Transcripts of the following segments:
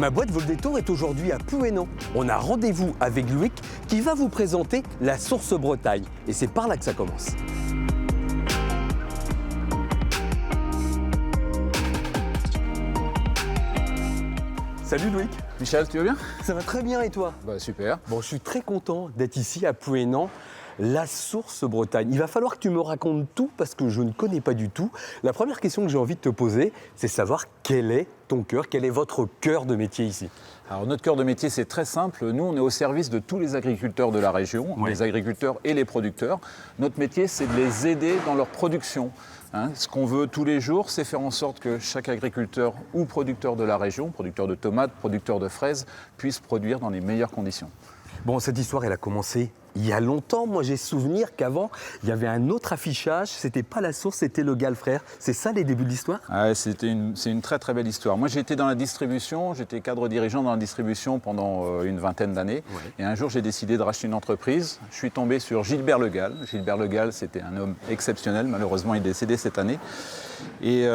Ma boîte vaut le détour est aujourd'hui à Plouénan. On a rendez-vous avec Loïc qui va vous présenter la source Bretagne. Et c'est par là que ça commence. Salut Loïc. Michel, tu vas bien? Ça va très bien et toi? Bah super. Bon, je suis très content d'être ici à Plouénan. La source Bretagne. Il va falloir que tu me racontes tout parce que je ne connais pas du tout. La première question que j'ai envie de te poser, c'est savoir quel est ton cœur, quel est votre cœur de métier ici? Alors notre cœur de métier, c'est très simple. Nous, on est au service de tous les agriculteurs de la région, les agriculteurs et les producteurs. Notre métier, c'est de les aider dans leur production. Ce qu'on veut tous les jours, c'est faire en sorte que chaque agriculteur ou producteur de la région, producteur de tomates, producteur de fraises, puisse produire dans les meilleures conditions. Bon, cette histoire, elle a commencé il y a longtemps. Moi, j'ai souvenir qu'avant, il y avait un autre affichage. C'était pas la source, c'était le Gall Frères. C'est ça les débuts de l'histoire? C'est une très très belle histoire. Moi, j'étais dans la distribution, j'étais cadre dirigeant dans la distribution pendant une vingtaine d'années. Ouais. Et un jour, j'ai décidé de racheter une entreprise. Je suis tombé sur Gilbert Le Gall. Gilbert Le Gall, c'était un homme exceptionnel. Malheureusement, il est décédé cette année. Et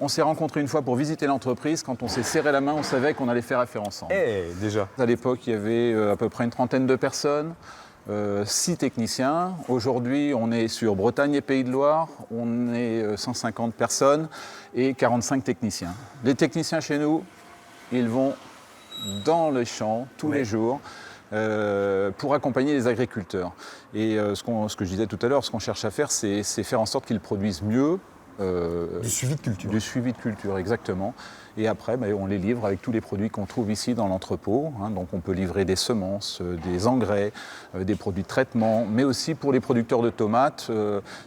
on s'est rencontrés une fois pour visiter l'entreprise. Quand on s'est serré la main, on savait qu'on allait faire affaire ensemble. Déjà. À l'époque, il y avait à peu près une trentaine de personnes, 6 techniciens. Aujourd'hui, on est sur Bretagne et Pays de Loire. On est 150 personnes et 45 techniciens. Les techniciens chez nous, ils vont dans les champs tous les jours. Pour accompagner les agriculteurs. Et ce que je disais tout à l'heure, ce qu'on cherche à faire, c'est faire en sorte qu'ils produisent mieux. Du suivi de culture. Du suivi de culture, exactement. Et après, on les livre avec tous les produits qu'on trouve ici dans l'entrepôt. Donc on peut livrer des semences, des engrais, des produits de traitement, mais aussi pour les producteurs de tomates,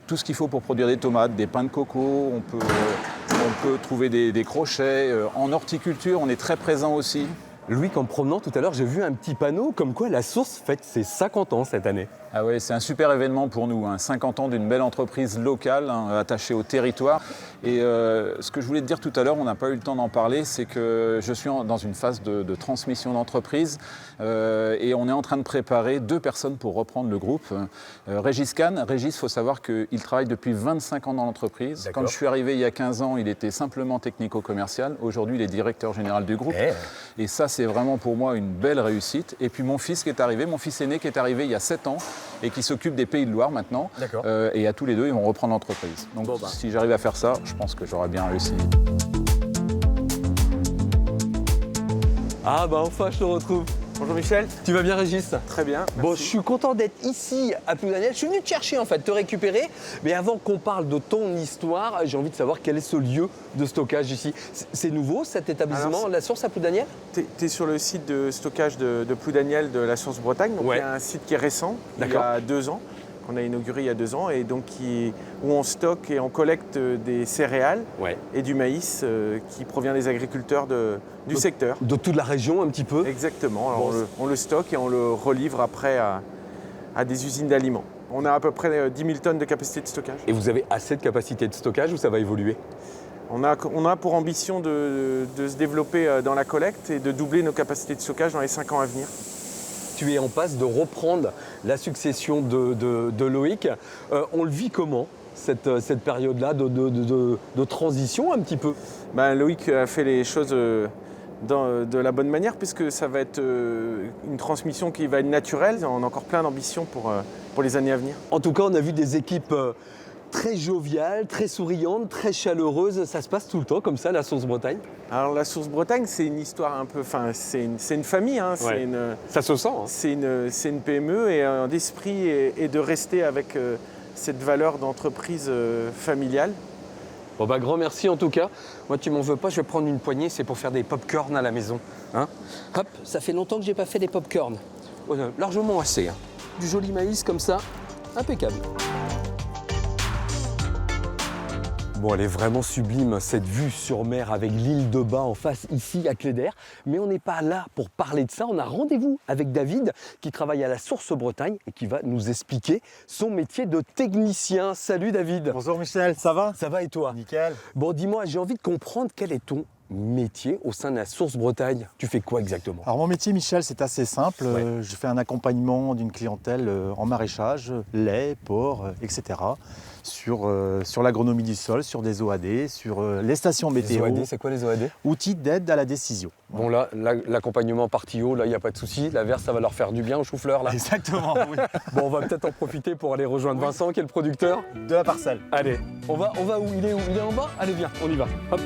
tout ce qu'il faut pour produire des tomates, des pains de coco, on peut trouver des crochets. En horticulture, on est très présent aussi. Loïc, en me promenant tout à l'heure, j'ai vu un petit panneau comme quoi la source fête ses 50 ans cette année. Ah oui, c'est un super événement pour nous, 50 ans d'une belle entreprise locale attachée au territoire. Et ce que je voulais te dire tout à l'heure, on n'a pas eu le temps d'en parler, c'est que je suis dans une phase de transmission d'entreprise et on est en train de préparer 2 personnes pour reprendre le groupe. Régis Kahn, Régis, il faut savoir qu'il travaille depuis 25 ans dans l'entreprise. D'accord. Quand je suis arrivé il y a 15 ans, il était simplement technico-commercial. Aujourd'hui, il est directeur général du groupe. Et ça, c'est vraiment pour moi une belle réussite. Et puis mon fils aîné qui est arrivé il y a 7 ans et qui s'occupe des Pays de Loire maintenant. Et à tous les deux, ils vont reprendre l'entreprise. Donc si j'arrive à faire ça, je pense que j'aurai bien réussi. Ah bah enfin, je te retrouve. Bonjour Michel. Tu vas bien Régis? Très bien. Bon, je suis content d'être ici à Ploudaniel. Je suis venu te chercher en fait, te récupérer. Mais avant qu'on parle de ton histoire, j'ai envie de savoir quel est ce lieu de stockage ici. C'est nouveau cet établissement, la source à Ploudaniel? Tu es sur le site de stockage de Ploudaniel de la source Bretagne. Donc il y a un site qui est récent, il y a 2 ans. On a inauguré il y a 2 ans et donc où on stocke et on collecte des céréales et du maïs qui provient des agriculteurs du secteur. De toute la région un petit peu? Exactement. Alors on le stocke et on le relivre après à des usines d'aliments. On a à peu près 10 000 tonnes de capacité de stockage. Et vous avez assez de capacité de stockage ou ça va évoluer? On a pour ambition de se développer dans la collecte et de doubler nos capacités de stockage dans les 5 ans à venir. Tu es en passe de reprendre la succession de Loïc. On le vit comment, cette période-là de transition un petit peu? Loïc a fait les choses de la bonne manière puisque ça va être une transmission qui va être naturelle. On a encore plein d'ambitions pour les années à venir. En tout cas, on a vu des équipes très joviales, très souriantes, très chaleureuses. Ça se passe tout le temps comme ça, la source Bretagne? Alors la source Bretagne, c'est une histoire un peu... c'est une famille. Ça se sent. C'est une PME et d'esprit et de rester avec cette valeur d'entreprise familiale. Bon grand merci en tout cas. Moi tu m'en veux pas, je vais prendre une poignée, c'est pour faire des pop-corn à la maison. Hop, ça fait longtemps que j'ai pas fait des pop-corn. Largement assez. Du joli maïs comme ça, impeccable. Bon, elle est vraiment sublime, cette vue sur mer avec l'île de Bas en face, ici à Cléder. Mais on n'est pas là pour parler de ça. On a rendez-vous avec David, qui travaille à la Source Bretagne et qui va nous expliquer son métier de technicien. Salut David. Bonjour Michel, ça va? Ça va et toi? Nickel. Bon, dis-moi, j'ai envie de comprendre quel est ton métier au sein de la Source Bretagne. Tu fais quoi exactement? Alors mon métier, Michel, c'est assez simple. Je fais un accompagnement d'une clientèle en maraîchage, lait, porc, etc. Sur l'agronomie du sol, sur des OAD, sur les stations météo. Les OAD, c'est quoi les OAD? Outils d'aide à la décision. Bon là, l'accompagnement parti haut, là, il n'y a pas de souci. La verse, ça va leur faire du bien au chou-fleur, là. Exactement, oui. Bon, on va peut-être en profiter pour aller rejoindre Vincent, qui est le producteur. De la parcelle. Allez, on va où? Il est où? Il est en bas? Allez, viens, on y va. Hop.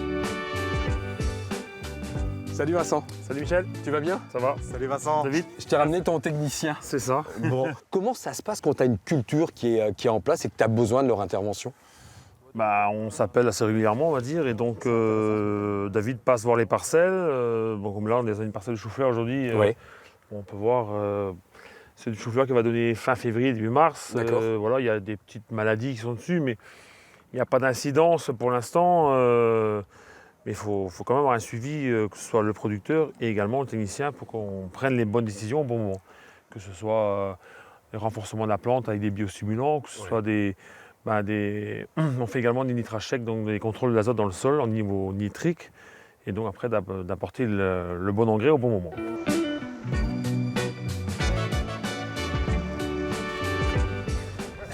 Salut Vincent. Salut Michel, Tu vas bien? ça va? Salut Vincent. David? Je t'ai ramené ton technicien. C'est ça. Bon, comment ça se passe quand tu as une culture qui est en place et que tu as besoin de leur intervention? Bah, on s'appelle assez régulièrement, on va dire, et donc David passe voir les parcelles. Bon, comme là, on est dans une parcelle de chou-fleur aujourd'hui. Oui. On peut voir, c'est du chou-fleur qui va donner fin février, début mars. D'accord. Voilà, il y a des petites maladies qui sont dessus, mais il n'y a pas d'incidence pour l'instant. Mais il faut quand même avoir un suivi, que ce soit le producteur et également le technicien, pour qu'on prenne les bonnes décisions au bon moment. Que ce soit le renforcement de la plante avec des biostimulants, que ce soit on fait également des nitrages secs, donc des contrôles de l'azote dans le sol au niveau nitrique, et donc après d'apporter le bon engrais au bon moment.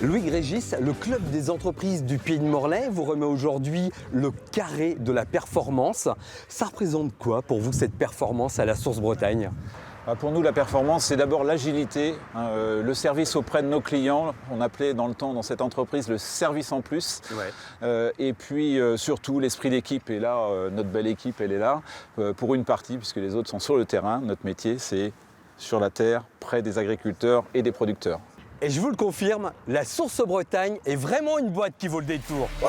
Louis Grégis, le club des entreprises du Pays de Morlaix vous remet aujourd'hui le carré de la performance. Ça représente quoi pour vous cette performance à la Source Bretagne? Pour nous, la performance, c'est d'abord l'agilité, le service auprès de nos clients. On appelait dans le temps, dans cette entreprise, le service en plus. Ouais. Et puis surtout l'esprit d'équipe. Et là, notre belle équipe, elle est là pour une partie, puisque les autres sont sur le terrain. Notre métier, c'est sur la terre, près des agriculteurs et des producteurs. Et je vous le confirme, la Source Bretagne est vraiment une boîte qui vaut le détour. Ouais.